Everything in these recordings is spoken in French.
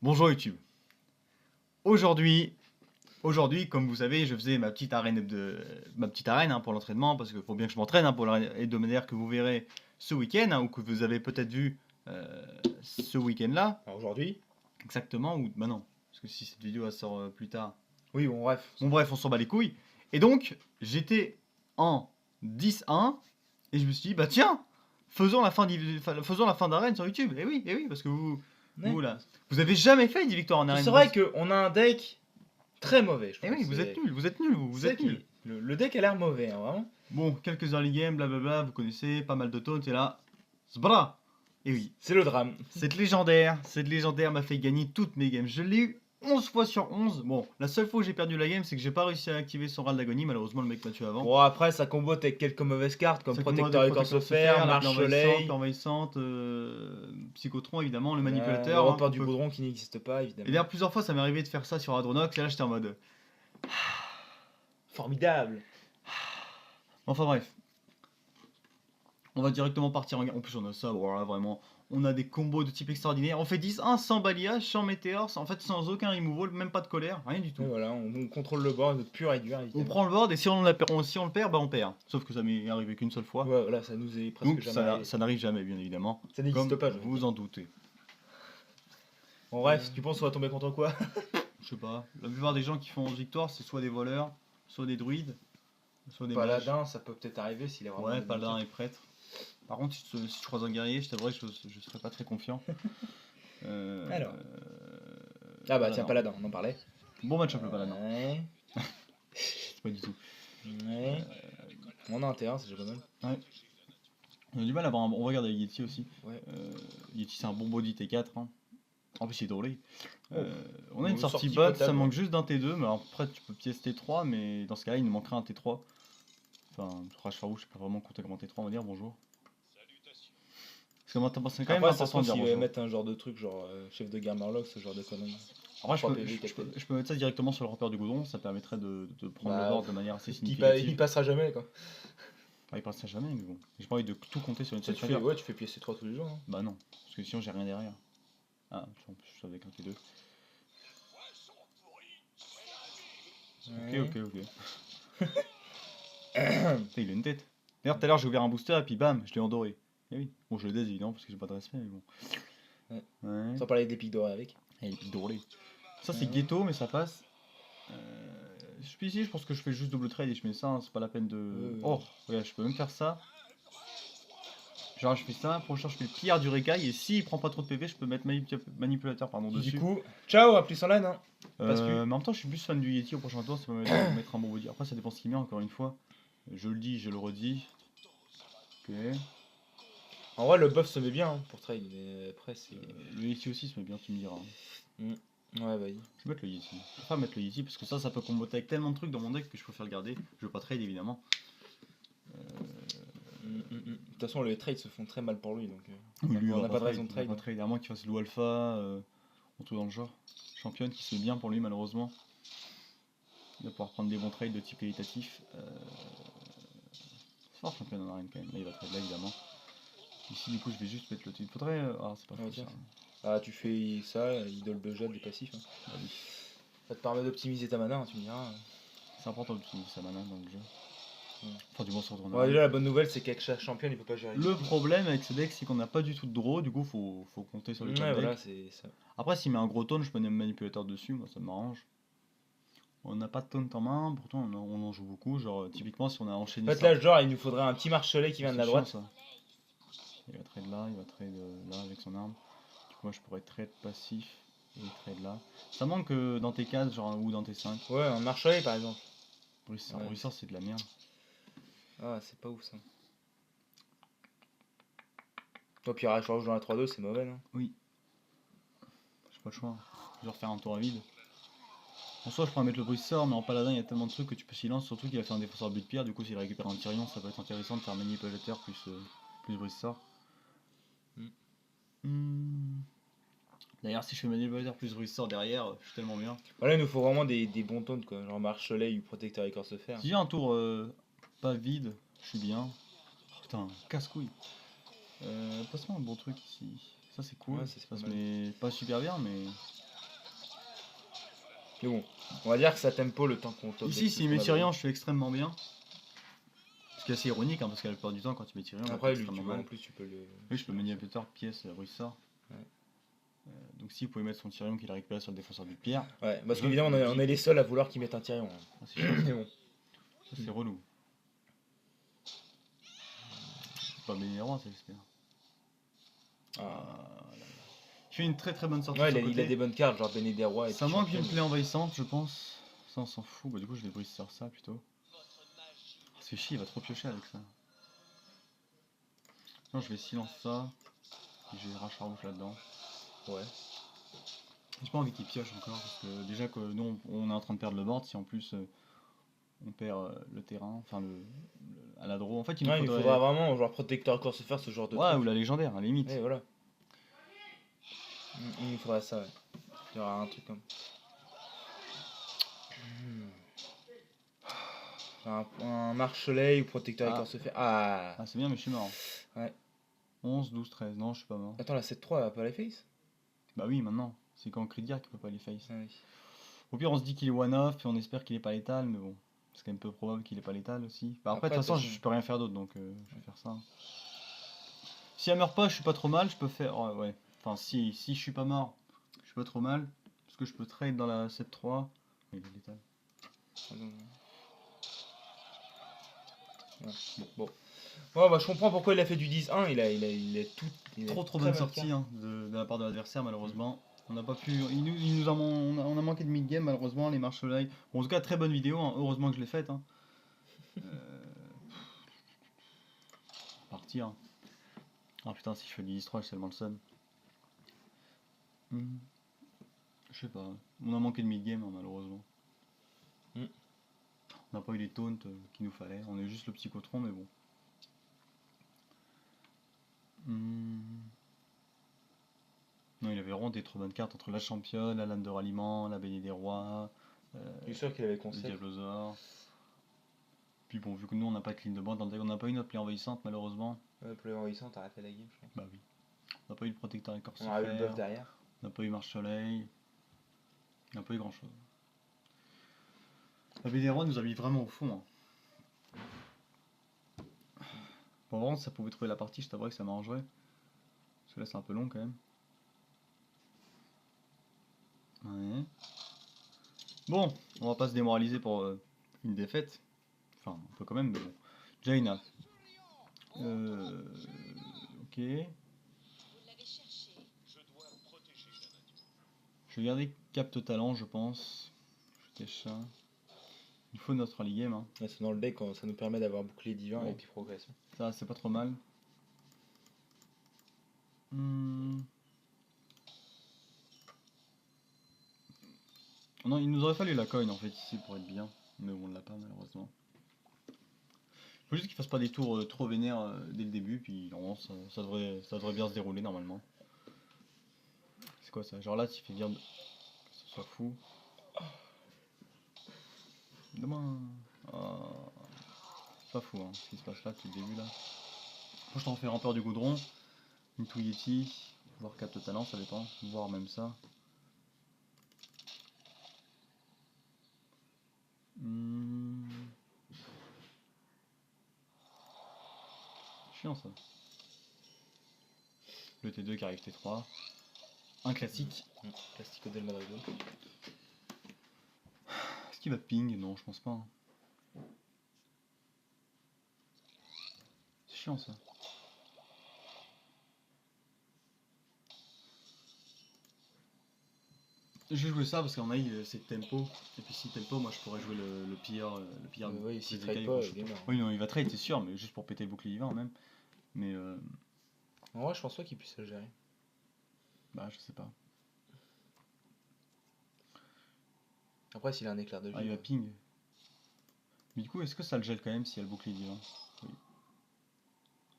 Bonjour YouTube. Aujourd'hui, comme vous savez, je faisais ma petite arène pour l'entraînement parce qu'il faut bien que je m'entraîne pour l'arène hebdomadaire que vous verrez ce week-end ou que vous avez peut-être vu ce week-end-là. Aujourd'hui. Exactement, ou bah non, parce que si cette vidéo elle sort plus tard. Oui, bon, bref. Bon bref, on s'en bat les couilles. Et donc, j'étais en 10-1 et je me suis dit, bah tiens, faisons la fin d'arène sur YouTube. Et oui, parce que vous là, vous avez jamais fait 10 victoires en arène. C'est vrai qu'on a un deck très mauvais, je Eh trouve. oui, vous êtes nuls, vous êtes nuls. Le deck a l'air mauvais, hein, vraiment. Bon, quelques early games, blablabla, vous connaissez, pas mal de taunts, et là, zbra. Et oui, C'est le drame. cette légendaire m'a fait gagner toutes mes games. Je l'ai eu 11 fois sur 11. Bon, la seule fois où j'ai perdu la game, c'est que j'ai pas réussi à activer son râle d'agonie. Malheureusement, le mec m'a tué avant. Bon, après, ça combo avec quelques mauvaises cartes comme Protecteur Écorce de Fer, Marche Soleil, L'envahissante, Psychotron évidemment, le manipulateur. Le repère du goudron qui n'existe pas, évidemment. Et d'ailleurs, plusieurs fois, ça m'est arrivé de faire ça sur Adronox, et là, j'étais en mode. Formidable. Enfin bref. On va directement partir en plus, on a ça, voilà, vraiment. On a des combos de type extraordinaire. On fait 10-1 sans balayage, sans météore, en fait sans aucun removal, même pas de colère, rien du tout. Et voilà, on contrôle le board de pur et dur, évidemment. On prend le board et si on le perd, bah on perd. Sauf que ça m'est arrivé qu'une seule fois. Ouais, voilà, ça nous est presque donc jamais. Ça n'arrive jamais, bien évidemment. Ça n'existe pas, vous vous en doutez. En bref, tu penses qu'on va tomber contre quoi? Je sais pas. La plupart des gens qui font 11 victoires, c'est soit des voleurs, soit des druides, soit des paladin, ça peut peut-être arriver s'il est vraiment. Ouais, paladin et prêtre. Par contre, si je croise un guerrier, je t'avouerai que je serais pas très confiant. Alors. Ah bah tiens, paladin, on en parlait. Bon match-up le paladin. Ouais. C'est pas du tout. Ouais. On a un terrain, c'est déjà pas mal. Ouais. On a du mal à avoir un... On va regarder Yeti aussi. Ouais. Yeti c'est un bon body T4. Hein. En plus il est drôlé. Oh. On a une sortie bot, ça manque juste d'un T2, mais alors après tu peux pièce T3, mais dans ce cas là il nous manquerait un T3. Enfin, Rage Farouche, je sais pas vraiment compter comme un T3, on va dire bonjour. Parce que maintenant c'est quand même important de dire bonjour. Mettre un genre de truc, genre chef de guerre Marlock, ce genre de conneries. Alors je peux mettre ça directement sur le repère du goudron, ça permettrait de prendre le board de manière assez significative. Il passera jamais quoi. Ah, il passera jamais, mais bon. J'ai pas envie de tout compter sur une seule carte. Ouais, tu fais pièce 3 tous les jours. Hein. Bah non, parce que sinon j'ai rien derrière. Ah, en plus je suis avec un T2. Ouais. Ok. Il a une tête. D'ailleurs, tout à l'heure j'ai ouvert un booster et puis bam, je l'ai endoré. Et oui, bon, je le dés évidemment parce que j'ai pas de respect, mais bon. Ouais. Sans parler des pics dorés avec. Et les pics dorés. Ça c'est ghetto, mais ça passe. Ici, je pense que je fais juste double trade et je mets ça, hein, c'est pas la peine de. Oh, regarde, je peux même faire ça. Genre, je fais ça, prochain, je fais le pillard du récaille et s'il prend pas trop de PV, je peux mettre manipulateur dessus. Du coup, ciao, à plus en lane. Hein. Mais en même temps, je suis plus fan du Yeti au prochain tour, ça peut mettre un bon body. Après, ça dépend ce qu'il met, encore une fois. Je le dis, je le redis. Ok. En vrai, le buff se met bien hein, pour trade, mais après, c'est. Le Yeti aussi se met bien, tu me diras. Ouais, vas-y. Je vais mettre le Yeti. Je vais pas mettre le Yeti parce que ça peut comboter avec tellement de trucs dans mon deck que je préfère le garder. Je veux pas trade évidemment. De toute façon, les trades se font très mal pour lui donc. Oui, lui, on n'a pas de raison de trade. À moins qu'il fasse Lou Alpha, ou tout dans le genre. Championne qui se met bien pour lui malheureusement. Il va pouvoir prendre des bons trades de type qualitatif. C'est fort championne en arène quand même. Là il va trade là évidemment. Ici du coup je vais juste mettre le type. Faudrait. Ah c'est pas faux ça. Ah tu fais ça, idole de jet des passifs. Hein. Bah, oui. Ça te permet d'optimiser ta mana, hein, tu me diras. C'est important d'optimiser sa mana dans le jeu. Enfin du moins sur drone. Ouais, déjà la bonne nouvelle c'est qu'avec chaque champion il peut pas gérer. Le problème avec ce deck c'est qu'on n'a pas du tout de draw, du coup faut compter sur le top deck. Voilà, c'est ça. Après s'il met un gros taunt, je peux mettre un manipulateur dessus, moi ça m'arrange. On n'a pas de taunt en main, pourtant on en joue beaucoup, genre typiquement si on a enchaîné. En fait là genre il nous faudrait un petit marche-soleil qui vient de la droite. Ça. Il va trade là, il va trade là avec son arme. Du coup moi je pourrais trade passif et trade là. Ça manque dans tes cases genre ou dans tes 5. Ouais, un marche-soleil par exemple. Bruisseur c'est de la merde. Ah c'est pas ouf ça. Toi puis Rage dans la 3-2 c'est mauvais non? Oui. J'ai pas le choix. Je vais refaire un tour à vide. En soi je pourrais mettre le bruisseur mais en paladin il y a tellement de trucs que tu peux silence, surtout qu'il va faire un défenseur but de pierre, du coup s'il récupère un Tyrion ça peut être intéressant de faire manipulateur plus bruisseur. D'ailleurs si je fais manipulateur plus bruisseur derrière, je suis tellement bien. Voilà il nous faut vraiment des bons taunts quoi, genre marche-soleil ou protecteur écorce de fer. Si j'ai un tour pas vide, je suis bien. Oh, putain, casse-couille. Passe-moi un bon truc ici. Ça c'est cool, Ouais, ça se met pas super bien mais... Mais bon, on va dire que ça tempo le temps qu'on top. Ici, s'il met Tyrion, je fais extrêmement bien. Ce qui est assez ironique, hein, parce qu'à la plupart du temps, quand tu mets Tyrion, après, lui, tu vois, en plus, tu peux le. Oui, je peux Maniapeter, pièce, Bruissard. Ouais. Donc, si vous pouvez mettre son Tyrion qu'il a récupéré sur le défenseur du Pierre. Ouais, parce qu'évidemment, on est les seuls à vouloir qu'il mette un Tyrion. Hein. Ah, c'est chiant, Mais bon. Ça, c'est relou. C'est pas Bénérois, ça, j'espère. Il fait une très très bonne sortie. Ouais, il a des bonnes cartes, genre Béné des Rois. Ça manque d'une plaie envahissante, je pense. Ça, on s'en fout. Bah, du coup, je vais briser sur ça plutôt. C'est chier, il va trop piocher avec ça. Non, je vais silence ça. Et je vais rage rouge là-dedans. Ouais. J'ai pas envie qu'il pioche encore parce que déjà que nous on est en train de perdre le board, si en plus on perd le terrain, enfin à la draw. En fait, il faudra vraiment genre protecteur corps se faire ce genre de truc. Ou la légendaire, à la limite. Ouais, voilà. Il faudra ça, ouais. Il y aura un truc comme. Un marchelet ou protecteur corps se faire. Ah, c'est bien, mais je suis mort. Ouais. 11, 12, 13, non, je suis pas mort. Attends, la 7-3, elle va pas les face? Bah oui, maintenant. C'est quand crit dire qu'il peut pas les face. Ah, oui. Au pire, on se dit qu'il est one-off et on espère qu'il est pas létal, mais bon. C'est quand même peu probable qu'il est pas létal aussi. Bah après, de toute façon, je peux rien faire d'autre, donc je vais faire ça. Si elle meurt pas, je suis pas trop mal, je peux faire. Oh, ouais. Enfin, si je suis pas mort, je suis pas trop mal. Parce que je peux trade dans la 7-3. Il est létal. Ouais. Bon. Ouais, bah je comprends pourquoi il a fait du 10-1, il est tout. Trop bonne sortie hein, de la part de l'adversaire, malheureusement. On n'a pas pu. On a manqué de mid-game, malheureusement, les marches-soleil. Bon, en tout cas, très bonne vidéo, hein. Heureusement que je l'ai faite. Hein. Partir. Ah putain, si je fais du 10-3, j'ai tellement le seum. Je sais pas. On a manqué de mid-game, hein, malheureusement. On n'a pas eu les taunts qu'il nous fallait. On a eu juste le psychotron, mais bon. Non, il avait vraiment des trop bonnes cartes entre la championne, la lame de ralliement, la baignée des rois. Je suis sûr qu'il avait concept. Le diablosaure. Puis bon, vu que nous on n'a pas de clean de board, on n'a pas eu notre plaie envahissante malheureusement. Ouais, plaie envahissante, t'as arrêté la game, je crois. Bah oui. On n'a pas eu le protecteur écorce. On a eu le buff derrière. On n'a pas eu marche soleil. On n'a pas eu grand chose. La baignée des rois nous a mis vraiment au fond. Hein. Bon, vraiment, ça pouvait trouver la partie, je t'avouerais que ça m'arrangerait. Parce que là c'est un peu long quand même. Ouais. Bon, on va pas se démoraliser pour une défaite. Enfin, un peu quand même, mais bon. Jaina. Ok. Je vais garder Capte Talent, je pense. Je cache ça. Il faut notre early game. Hein. Ouais, c'est dans le deck, ça nous permet d'avoir bouclier divin et puis progression. Ça, c'est pas trop mal. Non, il nous aurait fallu la coin en fait ici pour être bien, mais on l'a pas malheureusement. Faut juste qu'il fasse pas des tours trop vénères dès le début, puis normalement ça devrait bien se dérouler normalement. C'est quoi ça? Genre là, tu fais bien que ce soit fou. Demain. Oh. C'est pas fou hein, ce qui se passe là depuis le début là. Faut que je t'en fais rampeur du goudron, une Yeti, voire Capte Talent, ça dépend, voire même ça. Chiant ça. Le T2 qui arrive T3. Un classique. Classico del Madrido. Est-ce qu'il va ping? Non, je pense pas. Hein. C'est chiant ça. Je vais jouer ça parce qu'en aïe c'est tempo. Et puis si tempo, moi je pourrais jouer le pire. Oui, s'il trade pas, il est mort. Oui, non, il va trade, c'est sûr, mais juste pour péter le bouclier divin même. Mais en vrai, je pense pas qu'il puisse le gérer. Bah, je sais pas. Après, s'il a un éclair de jeu. Ah, il va ping. Mais du coup, est-ce que ça le gèle quand même s'il y a le bouclier divin? Oui.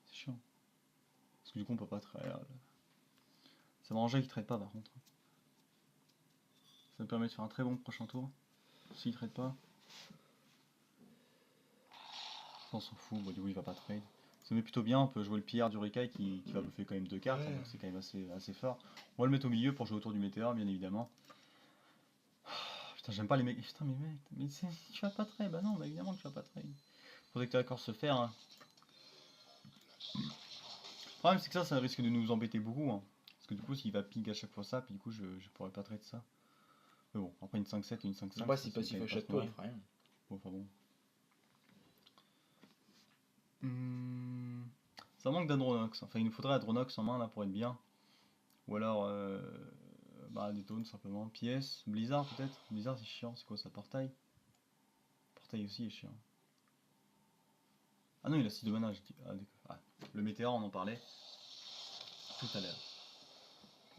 C'est chiant. Parce que du coup, on peut pas trade. Ça m'arrangerait qu'il trade pas par contre. Ça me permet de faire un très bon prochain tour. S'il trade pas. On s'en fout, bon, du coup il va pas trade. Ça met plutôt bien, on peut jouer le pillard du Rikai qui va bouffer quand même 2 cartes, ouais. C'est quand même assez fort. On va le mettre au milieu pour jouer autour du météore bien évidemment. Putain, j'aime pas les mecs. Putain, mais mec, tu vas pas trade. Bah non, bah évidemment que tu vas pas trade. Protecteur écorce se faire. Hein. Le problème, c'est que ça risque de nous embêter beaucoup. Hein. Parce que du coup, s'il va ping à chaque fois ça, puis du coup, je pourrais pas trade ça. Mais bon, après une 5-7 et une 5-5. Bah, si passif à chaque tour, il fera rien. Bon, enfin bon. Ça manque d'Adronox. Enfin, il nous faudrait Adronox en main là pour être bien. Ou alors, bah, des tones simplement. PS, Blizzard peut-être. Blizzard c'est chiant, c'est quoi ça? Portail. Portail aussi est chiant. Ah non, il a 6 de mana, j'ai dit. Ah, le météore, on en parlait tout à l'heure.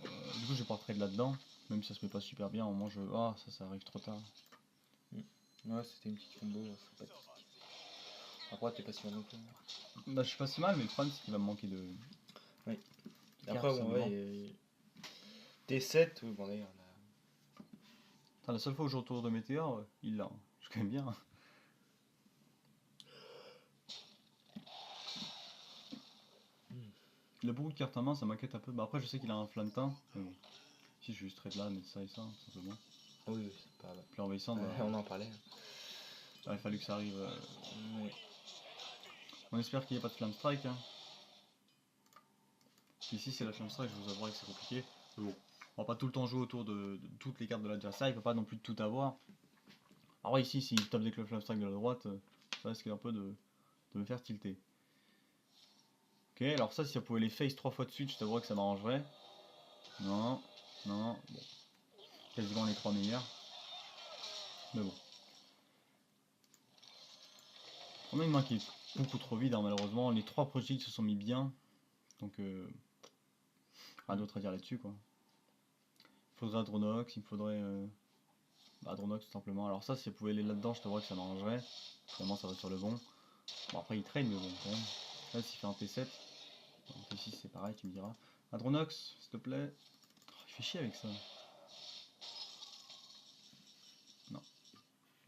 Du coup, je vais pas trade là-dedans. Même si ça se met pas super bien, au moins je. Ah, ça arrive trop tard. Ouais, c'était une petite combo sympathique. Après, t'es pas si mal non plus. Bah, je suis pas si mal, mais le problème c'est qu'il va me manquer de. Oui. Après, bon, ouais. T7, oui, bon d'ailleurs. Là... La seule fois où je retourne de météore, il l'a. Je connais bien. Il a beaucoup de cartes en main, ça m'inquiète un peu. Bah, après, je sais qu'il a un flantin. Mais bon. Si je vais juste trade là, mettre ça et ça, tout simplement. Oui, c'est pas. Puis envahissant, bah, on en parlait. Il a fallu que ça arrive. Oui. On espère qu'il n'y ait pas de Flamme Strike. Hein. Ici, c'est la Flamme Strike, je vous avouerai que c'est compliqué. Mais bon, on va pas tout le temps jouer autour de toutes les cartes de l'adversaire, il peut pas non plus tout avoir. Alors ici, s'il tape avec le Flamme Strike de la droite, ça risque un peu de me faire tilter. Ok, alors ça, si ça pouvait les face 3 fois de suite, je t'avouerais que ça m'arrangerait. Non, bon. Quasiment les 3 meilleurs. Mais bon. On a une main qui est beaucoup trop vide, hein, malheureusement. Les 3 projectiles se sont mis bien. Donc, rien d'autre à dire là-dessus, quoi. Il faudrait Adronox, il me faudrait Adronox tout simplement. Alors ça, si ça pouvait aller là-dedans, je t'avouerais que ça m'arrangerait. Finalement, ça va sur le bon. Bon, après, il traîne, mais bon, quand même. Là, s'il fait un T7, un T6, c'est pareil, tu me diras. Adronox, s'il te plaît. Oh, il fait chier avec ça. Non.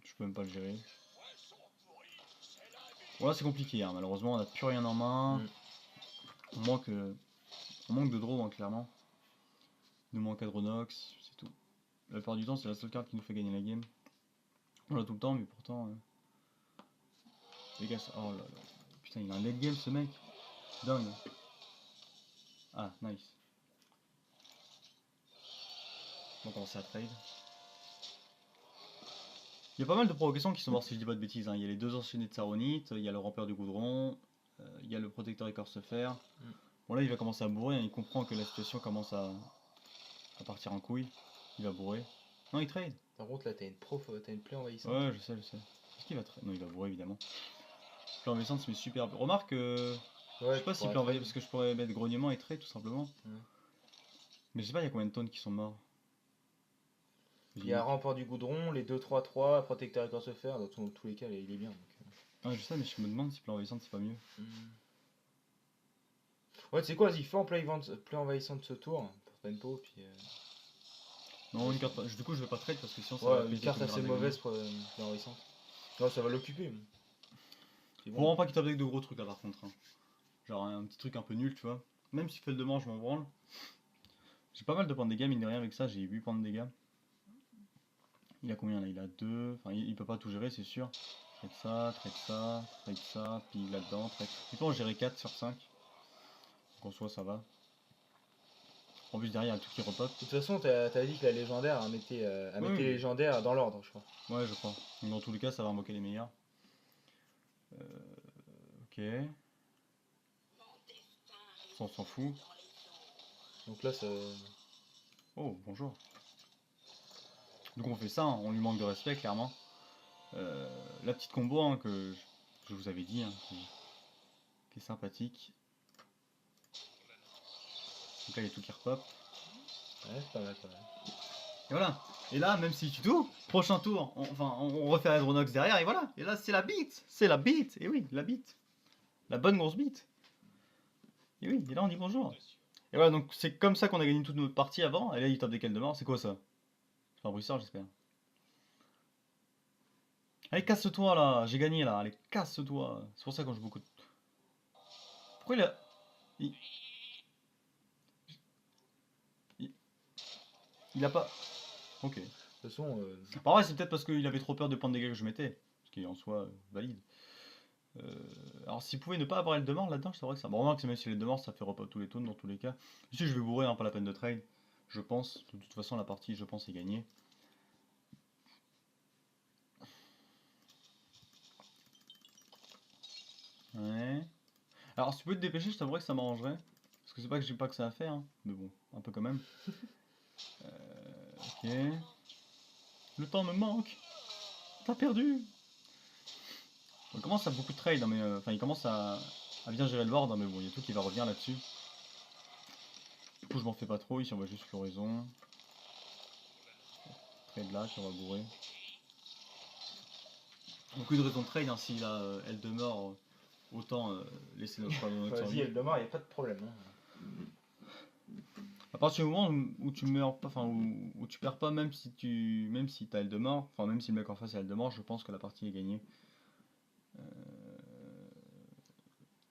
Je peux même pas le gérer. Voilà, c'est compliqué, hein. Malheureusement, on n'a plus rien en main. On manque de draw, hein, clairement. Il nous manque Adronox, c'est tout. La plupart du temps, c'est la seule carte qui nous fait gagner la game. On l'a tout le temps, mais pourtant... Les gars, oh là là. Putain, il a un late game, ce mec. Dingue. Ah, nice. On va commencer à trade. Il y a pas mal de provocations qui sont mortes si je dis pas de bêtises. Hein. Il y a les 2 enchaînés de Saronite, il y a le rampeur du goudron, il y a le protecteur écorce fer. Bon là il va commencer à bourrer, hein. Il comprend que la situation commence à partir en couille. Il va bourrer. Non, il trade. Par contre là t'as une plaie envahissante. Ouais, je sais. Est-ce qu'il va trade? Non, il va bourrer évidemment. Plaie envahissante se met super. Remarque, je sais pas si plaie envahissante, parce que je pourrais mettre grognement et trade tout simplement. Mais je sais pas, il y a combien de tonnes qui sont morts. Il y a rampeur du goudron, les 2-3-3, protecteur écorce fer, dans tous les cas il est bien. Donc... Ah, je sais, mais je me demande si plaie envahissante c'est pas mieux. Ouais, tu sais quoi, vas-y, fais en plaie envahissante ce tour pour tempo, puis. Non, une carte. Du coup, je vais pas trade parce que sinon ça ouais, va une carte assez mauvaise pour plaie envahissante. Ouais, ça va l'occuper. Faut vraiment pas qu'il tape avec de gros trucs là par contre. Hein. Genre un petit truc un peu nul, tu vois. Même s'il fait le demande, je m'en branle. J'ai pas mal de points de dégâts, mine de rien, avec ça, j'ai 8 points de dégâts. Il a combien là? Il a 2. Enfin, il peut pas tout gérer, c'est sûr. Trade ça, puis là-dedans, trade. Il peut en gérer 4 sur 5. Donc en soi, ça va. En plus, derrière, il y a un truc qui repop. De toute façon, t'as dit que la légendaire mettait les légendaires dans l'ordre, je crois. Ouais, je crois. Donc dans tous les cas, ça va invoquer les meilleurs. Ok. Ça, on s'en fout. Donc là, ça. Oh, bonjour. Donc on fait ça, hein. On lui manque de respect, clairement. La petite combo hein, que je vous avais dit, hein, qui est sympathique. Donc là, il y a tout qui repop. Ouais, c'est pas mal. Et voilà. Et là, même si tu tout, prochain tour, on refait Adronox derrière, et voilà. Et là, c'est la bite. C'est la bite. Et oui, la bite. La bonne grosse bite. Et oui, et là, on dit bonjour. Et voilà, donc c'est comme ça qu'on a gagné toute notre partie avant. Et là, il tape des quels de mort. C'est quoi ça? C'est un bruisseur, j'espère. Allez, casse-toi là. J'ai gagné là. Allez, casse-toi. C'est pour ça qu'on joue beaucoup. Pourquoi il a. Il a pas. Ok. toute façon, Par vrai, c'est peut-être parce qu'il avait trop peur de prendre des dégâts que je mettais. Ce qui est en soi valide. Alors s'il pouvait ne pas avoir Eldemort là-dedans, c'est vrai que ça. Bon, remarque, même si Eldemort ça fait repas tous les tours dans tous les cas. Ici, je vais bourrer, hein, pas la peine de trade. Je pense. De toute façon, la partie, je pense, est gagnée. Ouais. Alors, si tu peux te dépêcher, je t'avouerais que ça m'arrangerait. Parce que c'est pas que j'ai pas que ça à faire, hein. Mais bon, un peu quand même. Ok. Le temps me manque. T'as perdu. On commence à beaucoup de trade, hein, mais enfin, il commence à bien gérer le board, hein, mais bon, il y a tout qui va revenir là-dessus. Du coup, je m'en fais pas trop. Ici, on va juste floraison. Trade là, qu'on va bourrer. Beaucoup de raisons de trade, hein, si là, elle demeure, autant laisser notre vas-y, survie. Eldemort, y a pas de problème. Hein. À partir du moment où tu meurs pas, enfin où tu perds pas, même si t'as Eldemort, enfin même si le mec en face a Eldemort, je pense que la partie est gagnée.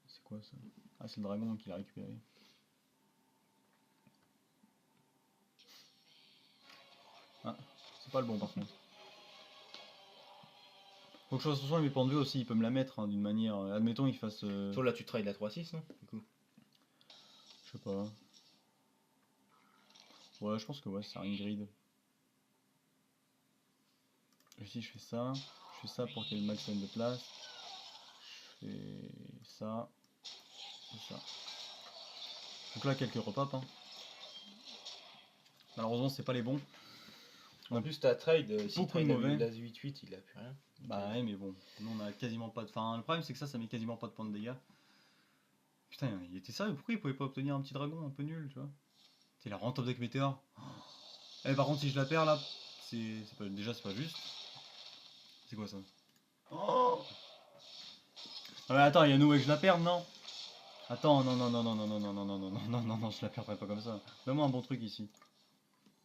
C'est quoi ça? Ah, c'est le dragon qui l'a récupéré. Ah, c'est pas le bon par contre. Faut que je fasse attention à mes points de vue aussi, il peut me la mettre, hein, d'une manière. Admettons il fasse. Toi là tu trades la 3-6 non du coup. Je sais pas. Ouais, je pense que ouais, c'est un grid. Ici je fais ça. Je fais ça pour qu'il y ait le maximum de place. Je fais ça. Et ça. Donc là quelques repop, hein. Malheureusement c'est pas les bons. En plus ta trade, si beaucoup de trade mauvais. la 8-8 il a plus rien. Bah ouais mais bon, nous on a quasiment pas de. Enfin le problème c'est que ça met quasiment pas de points de dégâts. Putain, il était sérieux, pourquoi il pouvait pas obtenir un petit dragon un peu nul, tu vois? C'est la rend top deck météore. Eh par contre si je la perds là, déjà c'est pas juste. C'est quoi ça? Oh ah ouais, attends, il y a nous que je la perde, non? Attends, non, non, non, non, non, non, non, non, non, non, non, non, non, je la perdrai pas comme ça. Donne-moi un bon truc ici.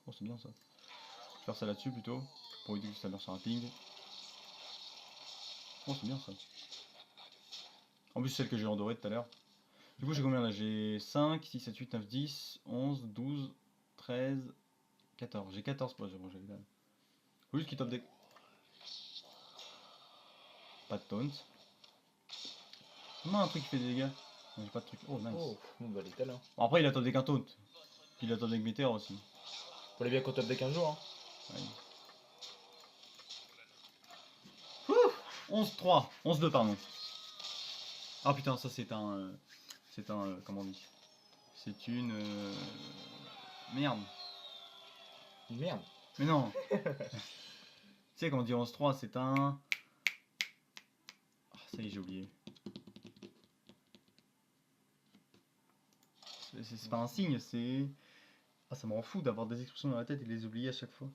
Oh, c'est bien ça. Je vais faire ça là-dessus plutôt, pour éviter que ça meure sur un ping. Oh, c'est bien ça. En plus, celle que j'ai en doré tout à l'heure. Du coup, j'ai combien là? J'ai 5, 6, 7, 8, 9, 10, 11, 12, 13, 14. J'ai 14 points, j'ai mangé là. Faut juste qu'il top deck. Pas de taunt. Donne-moi un truc qui fait des dégâts. Non, j'ai pas de truc. Oh, nice. Oh, bon bah les talents. Bon, après, il a top deck un taunt. Puis il a top deck météore aussi. Fallait bien qu'on top deck un jour hein. Ouais. 11-3. 11-2, pardon. Ah putain, ça c'est un. C'est un. Comment on dit? C'est une. Merde. Merde. Mais non. Tu sais, quand on dit 11-3, c'est un. Ah, ça y est, j'ai oublié. C'est pas un signe, c'est. Ah, ça me rend fou d'avoir des expressions dans la tête et de les oublier à chaque fois.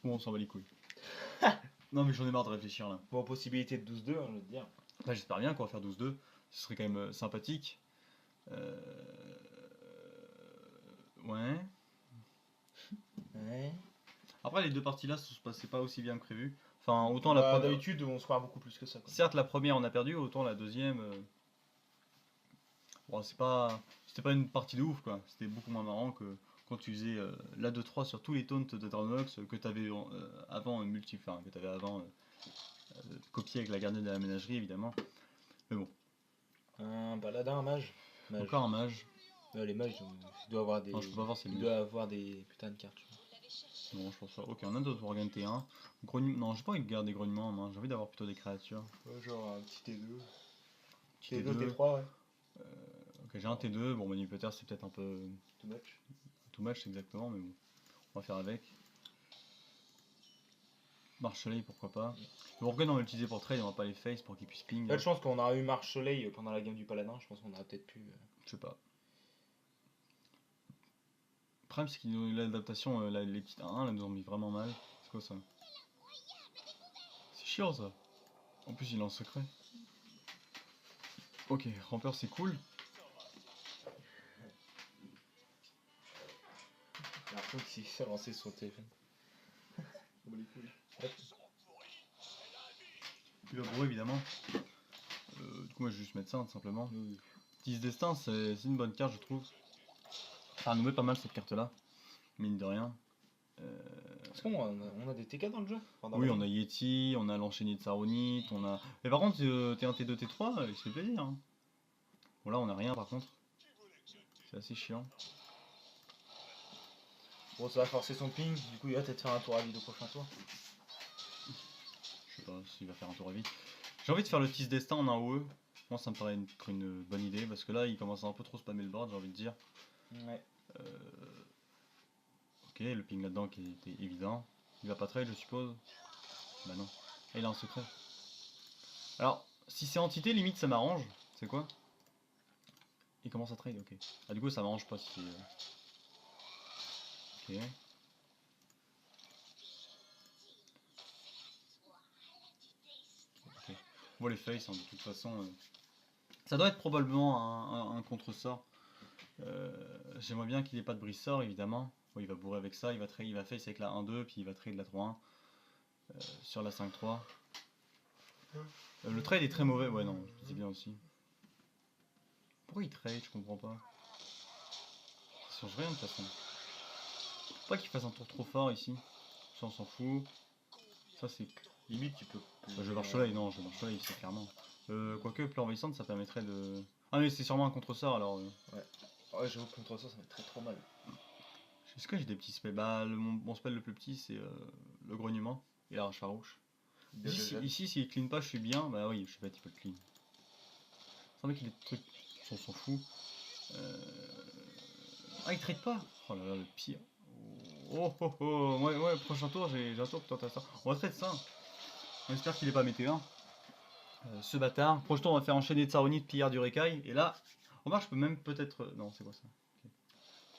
Bon, on s'en va les couilles. Non, mais j'en ai marre de réfléchir là. Bon, possibilité de 12-2, hein, je veux te dire. Là, j'espère bien qu'on va faire 12-2. Ce serait quand même sympathique. Ouais. Ouais. Après, les deux parties là se passaient pas aussi bien que prévu. Enfin, autant Bah, d'habitude, on se croit beaucoup plus que ça. Quoi. Certes, la première on a perdu, autant la deuxième. Bon, c'était pas une partie de ouf quoi. C'était beaucoup moins marrant que quand tu faisais la 2-3 sur tous les taunts de Dramnox que t'avais avant enfin, que t'avais avant copié avec la gardienne de la ménagerie évidemment. Mais bon. Un paladin, un mage. Encore un mage. Les mages, il doit avoir des. Non, je peux pas voir, c'est il lui. doit avoir des putains de cartes. Non, je pense pas. Ok, on a d'autres organes T1. Non, j'ai pas envie de garder grognement en main. J'ai envie d'avoir plutôt des créatures. Ouais, genre un petit T2. Petit T2, T3, ouais. Ok, j'ai un T2. Bon, manipulateur, c'est peut-être un peu. Too much. Too much, exactement, mais bon. On va faire avec. Marche-soleil, pourquoi pas. Le organe, on va l'utiliser pour trade, on va pas les face pour qu'ils puissent ping. Là, je pense qu'on aura eu Marche Soleil pendant la game du paladin. Je pense qu'on aurait peut-être pu. Je sais pas. Le problème, c'est qu'ils ont eu l'adaptation, les petites 1, là, nous ont mis vraiment mal. C'est quoi ça? C'est chiant ça. En plus, il est en secret. Ok, rampeur, c'est cool. Il y a un truc qui s'est lancé sur le téléphone. Il va bourrer évidemment. Du coup, moi je vais juste mettre ça, tout simplement. 10 destin, c'est une bonne carte, je trouve. Ça nous met pas mal cette carte-là, mine de rien. Est-ce qu'on a des TK dans le jeu? Enfin, dans Oui, la on a ligne. Yeti, on a l'enchaîné de Saronite, on a. Mais par contre, T1, T2, T3, il se fait plaisir. Hein. Bon, là, on a rien par contre. C'est assez chiant. Bon, ça va forcer son ping, du coup il va peut-être faire un tour à vide au prochain tour. Je sais pas s'il va faire un tour à vite. J'ai envie de faire le Tis Destin en 1 OE. Moi, ça me paraît être une bonne idée parce que là, il commence à un peu trop spammer le board, j'ai envie de dire. Ouais. Ok, le ping là-dedans qui était évident. Il va pas trade, je suppose. Bah non. Ah, il a un secret. Alors, si c'est entité, limite ça m'arrange. C'est quoi? Il commence à trade, ok. Ah, du coup, ça m'arrange pas si. Ok. Ok. On voit les faces, hein, de toute façon. Ça doit être probablement un contre-sort. J'aimerais bien qu'il ait pas de brise-sort, évidemment. Bon, il va bourrer avec ça, il va face avec la 1-2, puis il va trade la 3-1 sur la 5-3. Le trade est très mauvais, ouais, non, je dis bien aussi. Pourquoi il trade? Je comprends pas. Ça change rien de toute façon. Faut pas qu'il fasse un tour trop fort ici. Ça, on s'en fout. Ça, c'est. Limite tu peux. Bah, je marche soleil, non, je marche soleil, c'est clairement. Quoique, plan envahissante, ça permettrait de. Ah, mais c'est sûrement un contre-sort alors. Ouais. Ouais, j'avoue que contre ça, ça va être très trop mal. Est-ce que j'ai des petits spells? Bah, mon spell le plus petit, c'est le grognement et la rage farouche. Ici, s'il clean pas, je suis bien. Bah oui, je suis bête, il peut le clean. C'est vrai qu'il y a des trucs, on s'en fout. Ah, il trade pas. Oh là là, le pire. Oh oh oh, ouais, prochain tour, j'ai un tour pour tenter ça. On va trade ça. On espère qu'il est pas météo. Ce bâtard. Prochain tour, on va faire enchaîner Tsaronite, pillard du Rekai. Et là, remarque, je peux même peut-être. Non, c'est quoi ça? Okay.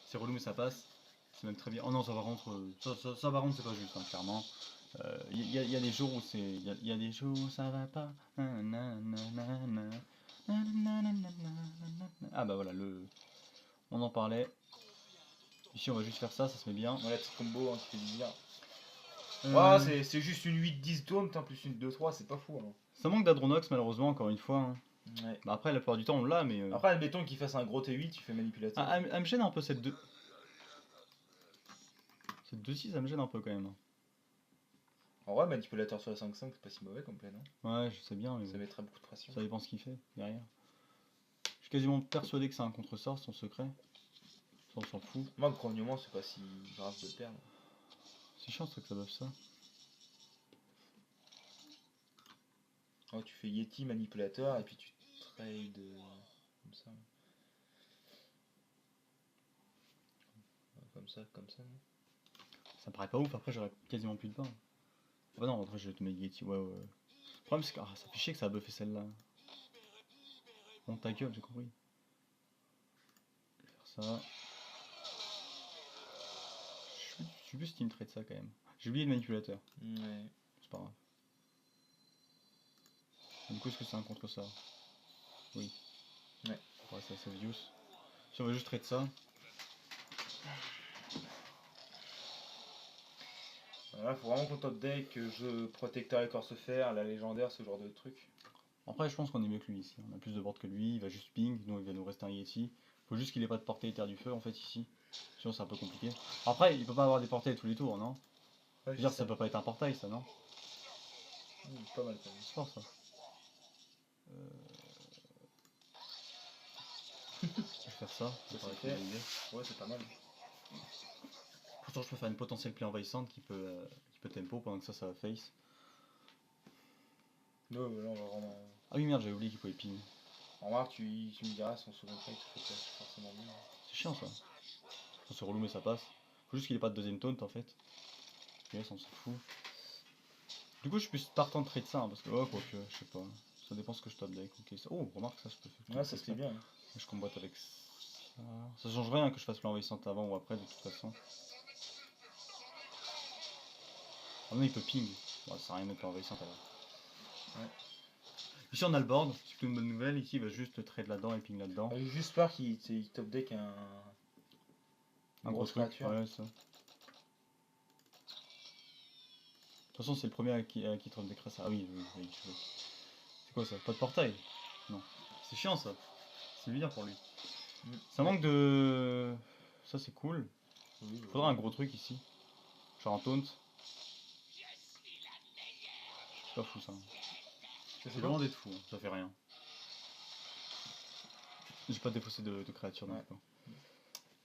C'est relou, mais ça passe. C'est même très bien. Oh non, ça va rentrer. Ça va rentrer, c'est pas juste, hein, clairement. Il y a des jours où c'est. Il y a des jours où ça va pas. Ah bah voilà, on en parlait. Ici, on va juste faire ça, ça se met bien. Ouais, la petite combo hein, qui fait du bien. Ah, c'est juste une 8-10 taunt, hein, plus une 2-3, c'est pas fou. Hein. Ça manque d'Adronox, malheureusement, encore une fois. Hein. Ouais. Bah après, la plupart du temps, on l'a, mais. Après, admettons qu'il fasse un gros T8, tu fais manipulateur. Ah, elle me gêne un peu cette 2. Cette 2-6, ça me gêne un peu quand même. En vrai, manipulateur sur la 5-5, c'est pas si mauvais complet, non? Ouais, je sais bien, mais. Ça mettrait beaucoup de pression. Ça dépend ce qu'il fait derrière. Je suis quasiment persuadé que c'est un contre-sort, son secret. Ça, on s'en fout. Moi, le grognement, c'est pas si grave de perdre. C'est chiant, ça, que ça buff ça. Oh, tu fais Yeti, manipulateur, et puis tu trades comme ça. Comme ça, non? Ça me paraît pas ouf, après j'aurais quasiment plus de pain. Ah bah non, après je vais te mettre Yeti, ouais. Le problème c'est que ça fait chier que ça a buffé celle-là. Bon, ta gueule, j'ai compris. Je vais faire ça. Je suis plus si tu me traites ça quand même. J'ai oublié le manipulateur. Ouais. C'est pas grave. Du coup, est-ce que c'est un contre ça? Oui. Ouais. Ouais, c'est assez obvious. Si on va juste traiter ça. Voilà, faut vraiment qu'on top deck, jeu protecteur écorce fer, la légendaire, ce genre de truc. Après, je pense qu'on est mieux que lui ici. On a plus de board que lui. Il va juste ping. Nous, il va nous rester un Yeti. Faut juste qu'il ait pas de portée terre du feu en fait ici. Sinon, c'est un peu compliqué. Après, il peut pas avoir des portails tous les tours, non? Ouais, Je veux dire, ça peut pas être un portail, ça, non? Pas mal quand même. C'est fort ça. Je vais faire ça. Ça, paraît c'est une fait. bonne idée. Ouais, c'est pas mal. Pourtant, je peux faire une potentielle play envahissante qui peut tempo pendant que ça va face. Ouais, là, on va vraiment. Ah oui, merde, j'avais oublié qu'il pouvait ping. Remarque, tu me diras son second trade, tout fait forcément bien. C'est chiant ça. C'est relou, mais ça passe. Faut juste qu'il ait pas de deuxième taunt en fait. Yes, on s'en fout. Du coup, je suis plus partant de trade ça, hein, parce que, oh, quoique, je sais pas. Ça dépend ce que je top deck. Okay, ça... Oh, remarque, ça, je peux faire. Ouais, ça se fait bien. Hein. Je combatte avec ça. Ça change rien que je fasse play envahissante avant ou après, de toute façon. Ah non, il peut ping. Bon, ça sert à rien de mettre play envahissante alors. Ouais. Ici, on a le board, c'est plutôt une bonne nouvelle. Ici, il va juste trade là-dedans et ping là-dedans. J'ai juste peur qu'il top deck un gros truc. Ouais, ça. De toute façon, c'est le premier à qui top deckera ça. Ah oui, je veux. C'est quoi ça? Pas de portail? Non. C'est chiant ça. c'est bien pour lui. Mm. Ça manque de... Ça c'est cool. Oui, Il faudra un gros truc ici. Genre un taunt. C'est pas fou ça. Ça, C'est vraiment d'être fou, hein. Ça fait rien. J'ai pas défaussé de créatures donc Ouais. pas.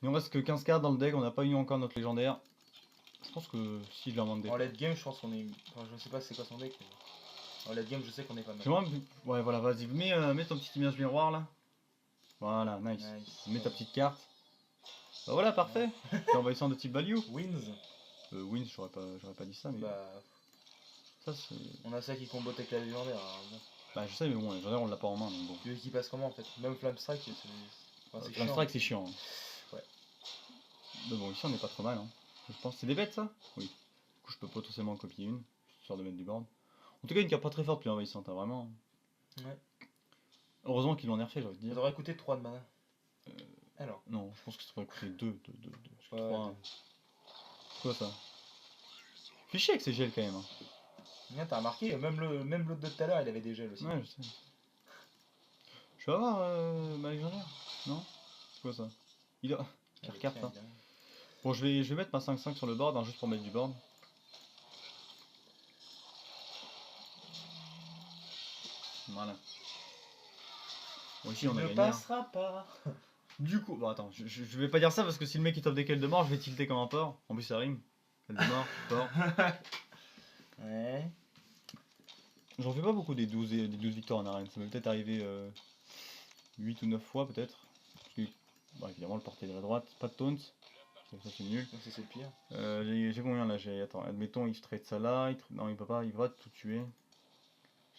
Il nous reste que 15 cartes dans le deck, on n'a pas eu encore notre légendaire. Je pense que si je leur demande des. En late game, je pense qu'on est. Enfin, je sais pas c'est quoi son deck. Mais... En late game, je sais qu'on est pas mal. J'aimerais. Ouais, voilà, vas-y, mets ton petit image miroir là. Voilà, nice. Nice. Mets ta petite carte. Bah voilà, parfait. T'es envahissant de type value. Wins. Wins, j'aurais pas dit ça, mais. Bah, Ça c'est. on a ça qui combo avec la légendaire. Alors bon. Bah je sais, mais bon, légendaire on l'a pas en main donc bon. Tu veux qu'il passe comment en fait? Même Flame Strike, c'est. Enfin, c'est Flame chiant. Strike c'est chiant. Hein. Ouais. Mais bon, ici on est pas trop mal. Hein. Je pense c'est des bêtes ça. Oui. Du coup, je peux potentiellement en copier une, histoire de mettre du board. En tout cas, une carte pas très forte, plus envahissante, hein, vraiment. Ouais. Heureusement qu'ils l'ont nerfé, j'ai envie de Ça dire. devrait coûter 3 de mana. Alors. Non, je pense que ça devrait coûter 2. Ouais, 3. Quoi ça? Fais chier avec ces gels quand même. Hein. Bien, t'as remarqué, même l'autre de tout à l'heure, il avait des gels aussi. Ouais, je sais. Je vais avoir ma légendaire. Non? C'est quoi ça? Il a. Quelle carte Tiens, hein. évidemment. Bon, je vais mettre ma 5-5 sur le board, hein, juste pour mettre du board. Voilà. Bon, ici on a ne gagné. passera pas. Du coup, bon attends, je vais pas dire ça parce que si le mec il top des quels de mort, je vais tilter comme un porc. En plus ça rime. Quel de mort, porc. Ouais. J'en fais pas beaucoup des 12 victoires en arène. Ça m'est peut-être arrivé 8 ou 9 fois peut-être. Parce que, bon, évidemment le porté de la droite, pas de taunt. Ça c'est nul. Donc c'est le pire. J'ai combien là? Attends, admettons il trade ça là. Non, il peut pas, il va tout tuer.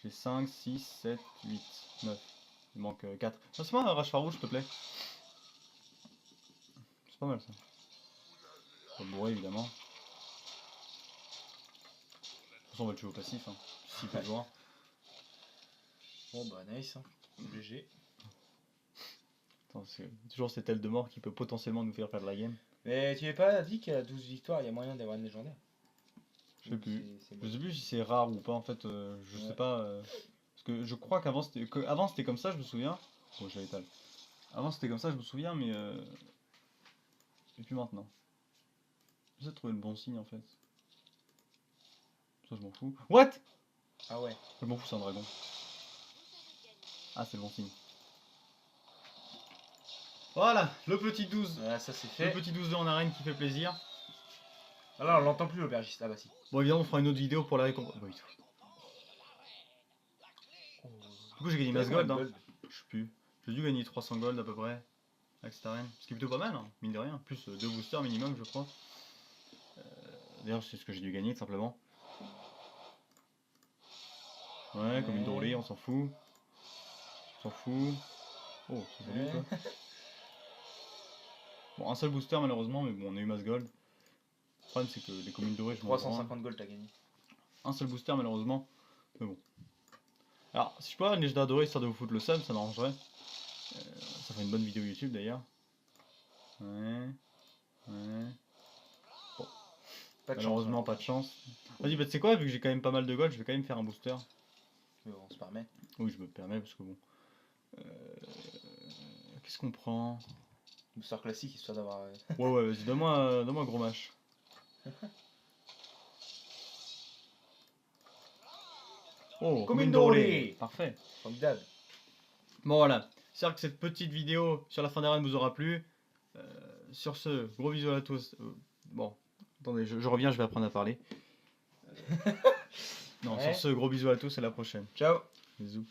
J'ai 5, 6, 7, 8, 9. Il manque 4. Passe-moi un rage farouche s'il te plaît. C'est pas mal ça. Pas bourré évidemment. De toute façon on va le tuer au passif, hein, s'il peut besoin. Bon bah nice, hein. GG. Attends, c'est toujours cette aile de mort qui peut potentiellement nous faire perdre la game. Mais tu n'avais pas dit qu'à 12 victoires, il y a moyen d'avoir une légendaire? Je sais plus. C'est Je sais plus si c'est rare ou pas en fait, je sais pas. Parce que je crois qu'avant c'était comme ça, je me souviens. Bon, j'avais étal. Avant c'était comme ça, je me souviens, mais. Et puis maintenant. J'essaie de trouver le bon signe en fait. Ça, je m'en fous. What? Ah ouais. Je m'en fous, c'est un dragon. Ah, c'est le bon signe. Voilà, le petit 12. Voilà, ça c'est Le fait. petit 12 en arène qui fait plaisir. Ah là, on l'entend plus l'aubergiste. Ah bah si. Bon, évidemment, on fera une autre vidéo pour la récompense. Bah, oui. Du coup, j'ai gagné masse gold. Hein. Je sais plus. J'ai dû gagner 300 gold à peu près avec cette arène. Ce qui est plutôt pas mal, hein, mine de rien. Plus 2 boosters minimum, je crois. D'ailleurs, c'est ce que j'ai dû gagner tout simplement. Ouais, comme une drôlerie, on s'en fout. On s'en fout. Oh, c'est salut toi. Bon, un seul booster malheureusement, mais bon, on a eu masse gold. Le problème, c'est que les communes dorées, je m'en 350 gold t'as gagné. Un seul booster malheureusement, mais bon. Alors, si je peux avoir une légendaire dorée histoire de vous foutre le seum, ça m'arrangerait. Ça ferait une bonne vidéo YouTube d'ailleurs. Ouais. Bon. Pas de Malheureusement, chance, pas de chance. Vas-y, bah tu sais quoi, vu que j'ai quand même pas mal de gold, je vais quand même faire un booster. Mais bon, on se permet. Oui, je me permets parce que bon. Qu'est-ce qu'on prend? Booster classique histoire d'avoir. Ouais, vas-y, donne-moi un gros match. Oh, Commune dorée. dorée. Parfait. Formidable. Bon voilà, j'espère que cette petite vidéo sur la fin d'arène vous aura plu. Sur ce, gros bisous à tous. Bon, attendez, je reviens, je vais apprendre à parler. Non, Ouais. sur ce, gros bisous à tous, à la prochaine. Ciao. Bisous.